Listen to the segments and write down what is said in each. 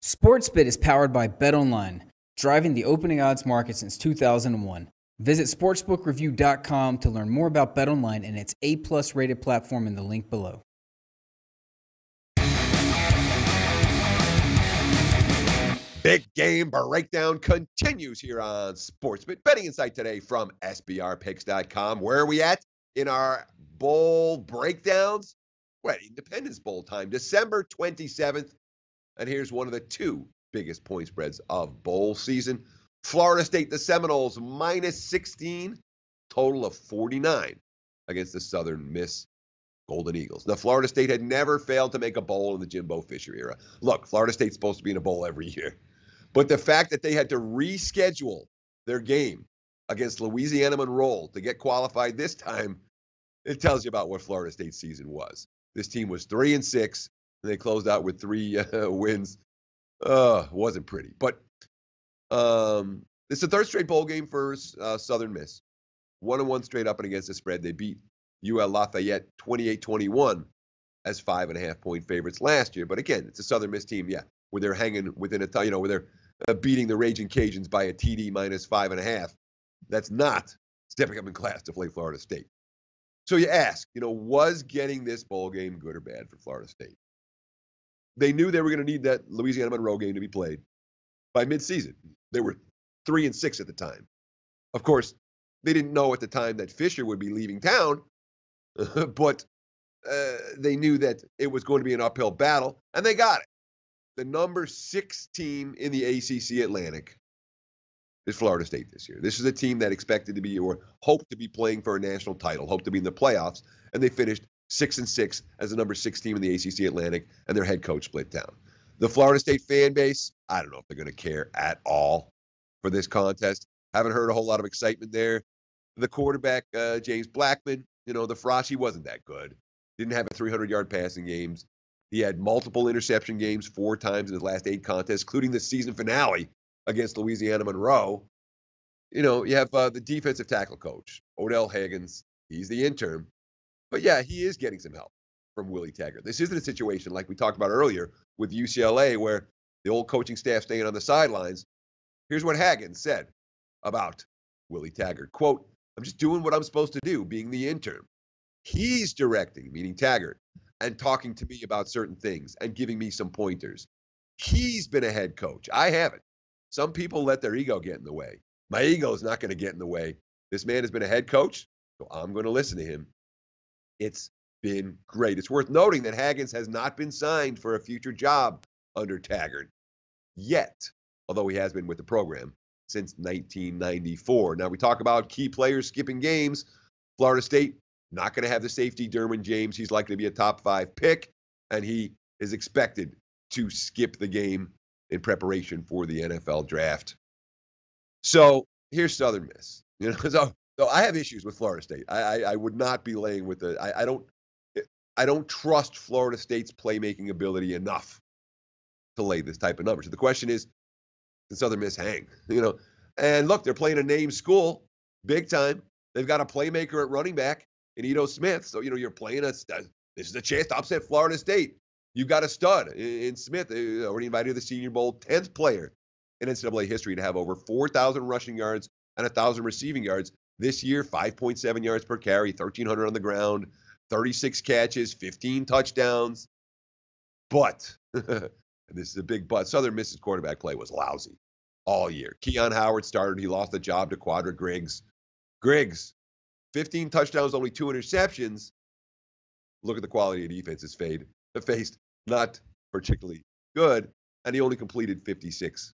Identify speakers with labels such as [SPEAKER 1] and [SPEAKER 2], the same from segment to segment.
[SPEAKER 1] SportsBit is powered by BetOnline, driving the opening odds market since 2001. Visit sportsbookreview.com to learn more about BetOnline and its A+ rated platform in the link below.
[SPEAKER 2] Big game breakdown continues here on SportsBit. Betting insight today from SBRpicks.com. Where are we at in our bowl breakdowns? We're at Independence Bowl time, December 27th. And here's one of the two biggest point spreads of bowl season. Florida State, the Seminoles, -16, total of 49 against the Southern Miss Golden Eagles. Now, Florida State had never failed to make a bowl in the Jimbo Fisher era. Look, Florida State's supposed to be in a bowl every year. But the fact that they had to reschedule their game against Louisiana Monroe to get qualified this time, it tells you about what Florida State's season was. This team was 3-6. And they closed out with 3 wins. Wasn't pretty. But it's the third straight bowl game for Southern Miss. 1-1 straight up and against the spread. They beat UL Lafayette 28-21 as 5.5-point favorites last year. But again, it's a Southern Miss team, where they're hanging within a, where they're beating the Raging Cajuns by a TD -5.5. That's not stepping up in class to play Florida State. So you ask, was getting this bowl game good or bad for Florida State? They knew they were going to need that Louisiana Monroe game to be played by midseason. They were 3-6 at the time. Of course, they didn't know at the time that Fisher would be leaving town, but they knew that it was going to be an uphill battle, and they got it. The number 6 team in the ACC Atlantic is Florida State this year. This is a team that expected to be or hoped to be playing for a national title, hoped to be in the playoffs, and they finished 6-6 as the number 6 team in the ACC Atlantic, and their head coach split down. The Florida State fan base, I don't know if they're going to care at all for this contest. Haven't heard a whole lot of excitement there. The quarterback, James Blackman, the Frosh, he wasn't that good. Didn't have a 300-yard passing games. He had multiple interception games 4 times in his last 8 contests, including the season finale against Louisiana Monroe. You have the defensive tackle coach, Odell Haggins. He's the interim. But he is getting some help from Willie Taggart. This isn't a situation like we talked about earlier with UCLA where the old coaching staff staying on the sidelines. Here's what Haggins said about Willie Taggart. Quote, "I'm just doing what I'm supposed to do, being the intern. He's directing," meaning Taggart, "and talking to me about certain things and giving me some pointers. He's been a head coach. I haven't. Some people let their ego get in the way. My ego is not going to get in the way. This man has been a head coach, so I'm going to listen to him." It's been great. It's worth noting that Haggins has not been signed for a future job under Taggart yet, although he has been with the program since 1994. Now, we talk about key players skipping games. Florida State, not going to have the safety, Derwin James. He's likely to be a top 5 pick, and he is expected to skip the game in preparation for the NFL draft. So here's Southern Miss. So I have issues with Florida State. I would not be laying with the. I don't trust Florida State's playmaking ability enough to lay this type of number. So the question is, can Southern Miss hang? And look, they're playing a named school, big time. They've got a playmaker at running back in Ito Smith. So you're playing this is a chance to upset Florida State. You've got a stud in Smith, already invited to the Senior Bowl, 10th player in NCAA history to have over 4,000 rushing yards and 1,000 receiving yards. This year, 5.7 yards per carry, 1,300 on the ground, 36 catches, 15 touchdowns. But, and this is a big but, Southern Miss's quarterback play was lousy all year. Keon Howard started. He lost the job to Quadra Griggs. Griggs, 15 touchdowns, only 2 interceptions. Look at the quality of defenses faced. Not particularly good, and he only completed 56%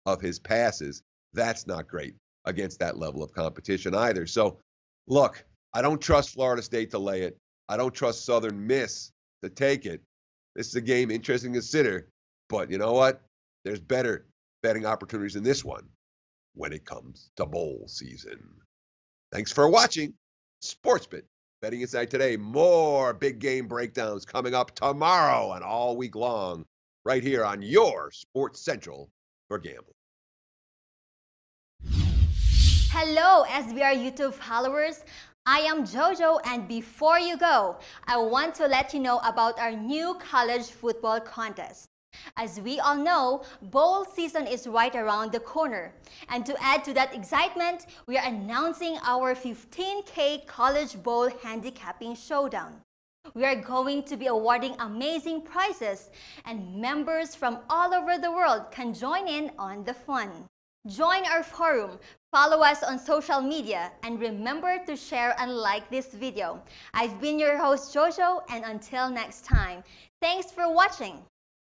[SPEAKER 2] of his passes. That's not great against that level of competition either. So, look, I don't trust Florida State to lay it. I don't trust Southern Miss to take it. This is a game interesting to consider, but you know what? There's better betting opportunities in this one when it comes to bowl season. Thanks for watching SportsBit. Betting Insight today. More big game breakdowns coming up tomorrow and all week long right here on your Sports Central for gambling.
[SPEAKER 3] Hello, SBR YouTube followers. I am Jojo, and before you go, I want to let you know about our new college football contest. As we all know, bowl season is right around the corner. And to add to that excitement, we are announcing our 15K College Bowl Handicapping Showdown. We are going to be awarding amazing prizes, and members from all over the world can join in on the fun. Join our forum, follow us on social media, and remember to share and like this video. I've been your host Jojo, and until next time, thanks for watching.